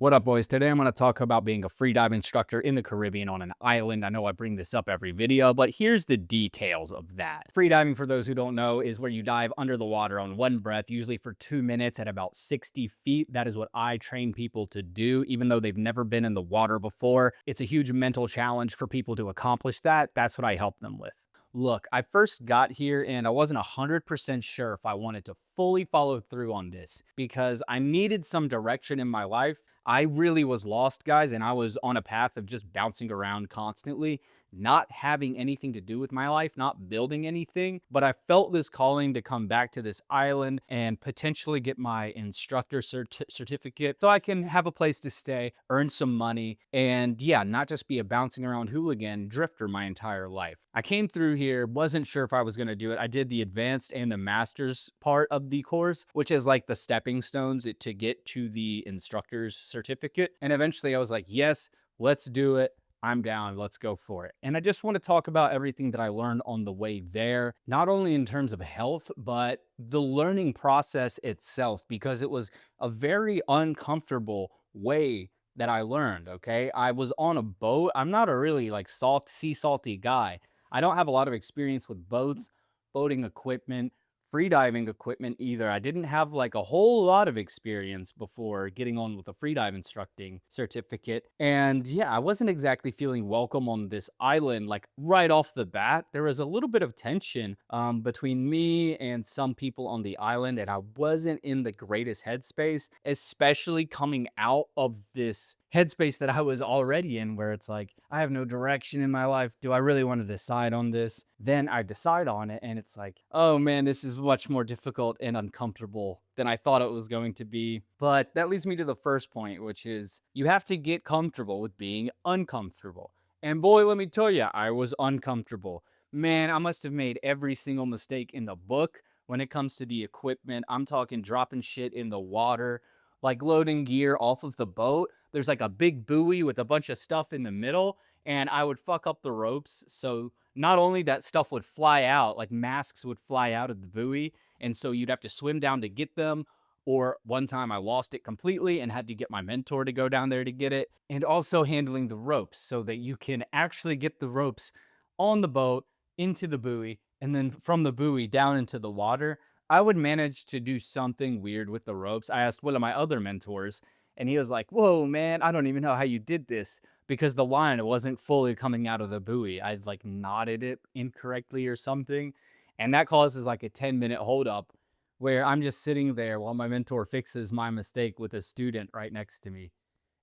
What up, boys? Today I'm going to talk about being a freedive instructor in the Caribbean on an island. I know I bring this up every video, but here's the details of that. Freediving, for those who don't know, is where you dive under the water on one breath, usually for 2 minutes at about 60 feet. That is what I train people to do, even though they've never been in the water before. It's a huge mental challenge for people to accomplish that. That's what I help them with. Look, I first got here and I wasn't 100% sure if I wanted to fully follow through on this because I needed some direction in my life. I really was lost, guys, and I was on a path of just bouncing around constantly, not having anything to do with my life, not building anything. But I felt this calling to come back to this island and potentially get my instructor certificate so I can have a place to stay, earn some money, and yeah, not just be a bouncing around hooligan drifter my entire life. I came through here, wasn't sure if I was going to do it. I did the advanced and the master's part of the course, which is like the stepping stones to get to the instructor's certificate. And eventually I was like, yes, let's do it. I'm down. Let's go for it. And I just want to talk about everything that I learned on the way there, not only in terms of health, but the learning process itself, because it was a very uncomfortable way that I learned. Okay. I was on a boat. I'm not a really like sea salty guy. I don't have a lot of experience with boats, boating equipment, freediving equipment either. I didn't have like a whole lot of experience before getting on with a freedive instructing certificate. And yeah, I wasn't exactly feeling welcome on this island like right off the bat. There was a little bit of tension between me and some people on the island, and I wasn't in the greatest headspace, especially coming out of this headspace that I was already in, where it's like, I have no direction in my life. Do I really want to decide on this? Then I decide on it, and it's like, oh man, this is much more difficult and uncomfortable than I thought it was going to be. But that leads me to the first point, which is you have to get comfortable with being uncomfortable. And boy, let me tell you, I was uncomfortable. Man, I must have made every single mistake in the book when it comes to the equipment. I'm talking dropping shit in the water, like loading gear off of the boat. There's like a big buoy with a bunch of stuff in the middle, and I would fuck up the ropes. So not only that stuff would fly out, like masks would fly out of the buoy, and so you'd have to swim down to get them. Or one time I lost it completely and had to get my mentor to go down there to get it. And also handling the ropes so that you can actually get the ropes on the boat into the buoy and then from the buoy down into the water. I would manage to do something weird with the ropes. I asked one of my other mentors, and he was like, whoa, man, I don't even know how you did this because the line wasn't fully coming out of the buoy. I like knotted it incorrectly or something. And that causes like a 10-minute holdup where I'm just sitting there while my mentor fixes my mistake with a student right next to me.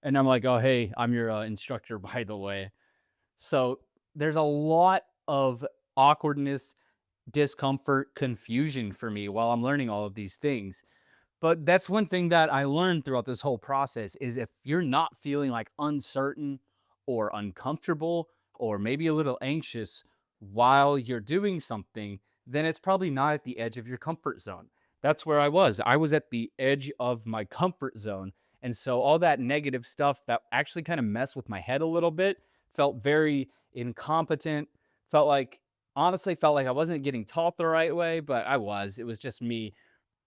And I'm like, oh, hey, I'm your instructor, by the way. So there's a lot of awkwardness, discomfort, confusion for me while I'm learning all of these things. But that's one thing that I learned throughout this whole process is if you're not feeling like uncertain or uncomfortable or maybe a little anxious while you're doing something, then it's probably not at the edge of your comfort zone. That's where I was. I was at the edge of my comfort zone. And so all that negative stuff that actually kind of messed with my head a little bit felt very incompetent, felt like honestly felt like I wasn't getting taught the right way, but I was. It was just me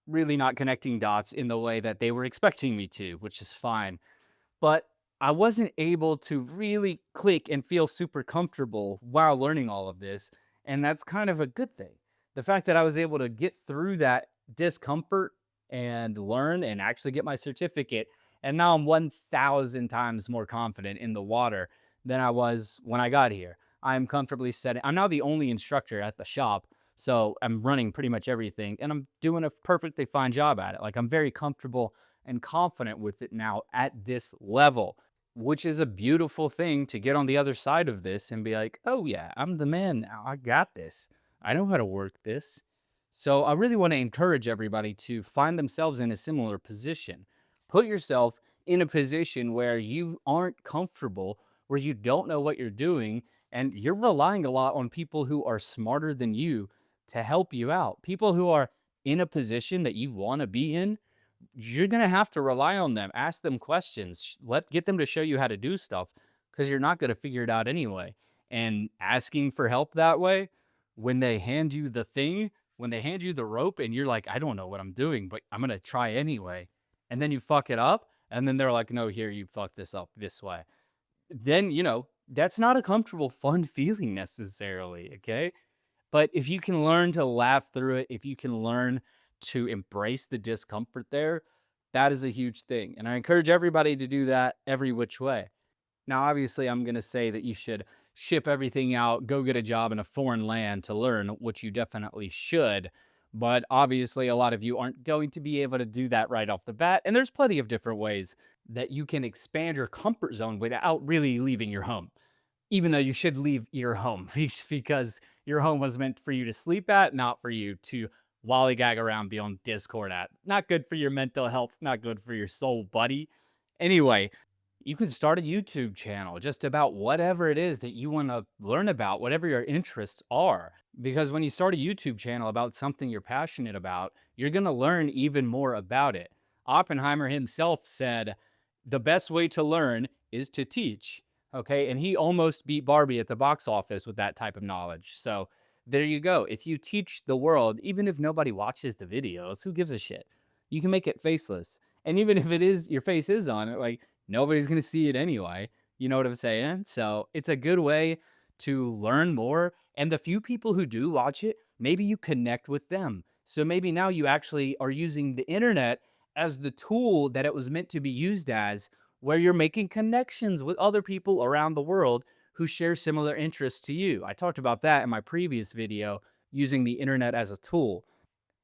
really not connecting dots in the way that they were expecting me to, which is fine. But I wasn't able to really click and feel super comfortable while learning all of this. And that's kind of a good thing. The fact that I was able to get through that discomfort and learn and actually get my certificate. And now I'm 1,000 times more confident in the water than I was when I got here. I'm comfortably setting. I'm now the only instructor at the shop, so I'm running pretty much everything and I'm doing a perfectly fine job at it. Like I'm very comfortable and confident with it now at this level, which is a beautiful thing to get on the other side of this and be like, oh yeah, I'm the man now. I got this. I know how to work this. So I really want to encourage everybody to find themselves in a similar position. Put yourself in a position where you aren't comfortable, where you don't know what you're doing, and you're relying a lot on people who are smarter than you to help you out. People who are in a position that you want to be in, you're going to have to rely on them. Ask them questions. Get them to show you how to do stuff because you're not going to figure it out anyway. And asking for help that way, when they hand you the thing, when they hand you the rope and you're like, I don't know what I'm doing, but I'm going to try anyway. And then you fuck it up And then they're like, no, here, you fucked this up this way. Then, that's not a comfortable, fun feeling necessarily. Okay. But if you can learn to laugh through it, if you can learn to embrace the discomfort there, that is a huge thing. And I encourage everybody to do that every which way. Now, obviously, I'm going to say that you should ship everything out, go get a job in a foreign land to learn, which you definitely should. But obviously, a lot of you aren't going to be able to do that right off the bat. And there's plenty of different ways that you can expand your comfort zone without really leaving your home, even though you should leave your home because your home was meant for you to sleep at, not for you to lollygag around, be on Discord at. Not good for your mental health, not good for your soul, buddy. Anyway, you can start a YouTube channel just about whatever it is that you want to learn about, whatever your interests are. Because when you start a YouTube channel about something you're passionate about, you're going to learn even more about it. Oppenheimer himself said, the best way to learn is to teach. Okay. And he almost beat Barbie at the box office with that type of knowledge. So there you go. If you teach the world, even if nobody watches the videos, who gives a shit? You can make it faceless. And even if it is, your face is on it, like, nobody's going to see it anyway. You know what I'm saying? So it's a good way to learn more. And the few people who do watch it, maybe you connect with them. So maybe now you actually are using the internet as the tool that it was meant to be used as, where you're making connections with other people around the world who share similar interests to you. I talked about that in my previous video, using the internet as a tool.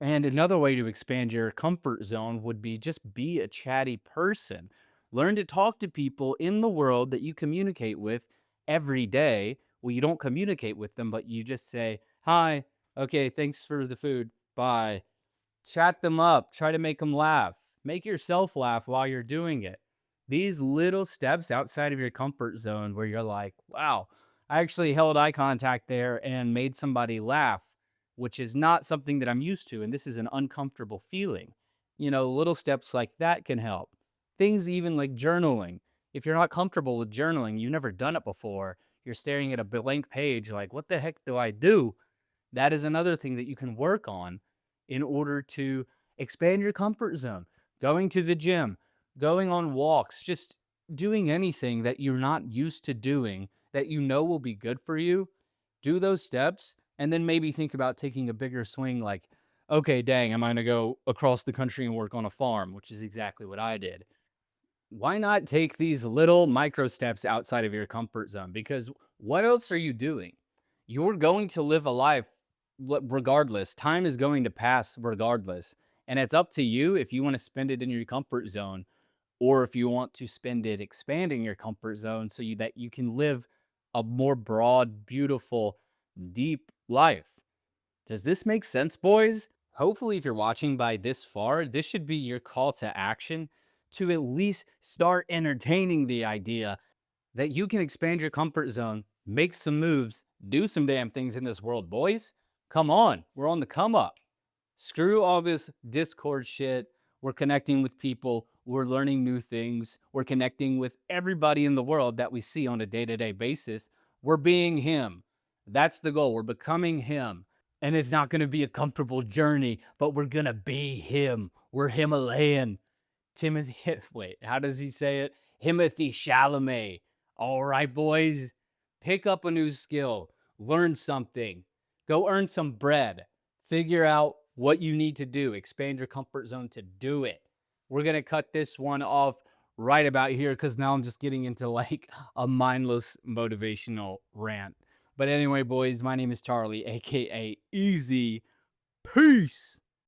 And another way to expand your comfort zone would be just be a chatty person. Learn to talk to people in the world that you communicate with every day. Well, you don't communicate with them, but you just say, hi, okay, thanks for the food, bye. Chat them up, try to make them laugh. Make yourself laugh while you're doing it. These little steps outside of your comfort zone where you're like, wow, I actually held eye contact there and made somebody laugh, which is not something that I'm used to. And this is an uncomfortable feeling. Little steps like that can help. Things even like journaling. If you're not comfortable with journaling, you've never done it before, you're staring at a blank page like, what the heck do I do? That is another thing that you can work on in order to expand your comfort zone. Going to the gym, going on walks, just doing anything that you're not used to doing that you know will be good for you. Do those steps and then maybe think about taking a bigger swing like, okay, dang, I'm going to go across the country and work on a farm, which is exactly what I did. Why not take these little micro steps outside of your comfort zone? Because what else are you doing? You're going to live a life regardless. Time is going to pass regardless. And it's up to you if you want to spend it in your comfort zone or if you want to spend it expanding your comfort zone so that you can live a more broad, beautiful, deep life. Does this make sense, boys? Hopefully, if you're watching by this far, this should be your call to action to at least start entertaining the idea that you can expand your comfort zone, make some moves, do some damn things in this world, boys. Come on, we're on the come up. Screw all this Discord shit. We're connecting with people. We're learning new things. We're connecting with everybody in the world that we see on a day to day basis. We're being him. That's the goal. We're becoming him. And it's not going to be a comfortable journey, but we're going to be him. We're Himalayan. Timothy, wait, how does he say it? Timothy Chalamet. All right, boys, pick up a new skill, learn something, go earn some bread, figure out what you need to do, expand your comfort zone to do it. We're going to cut this one off right about here because now I'm just getting into like a mindless motivational rant. But anyway, boys, my name is Charlie, aka Easy. Peace.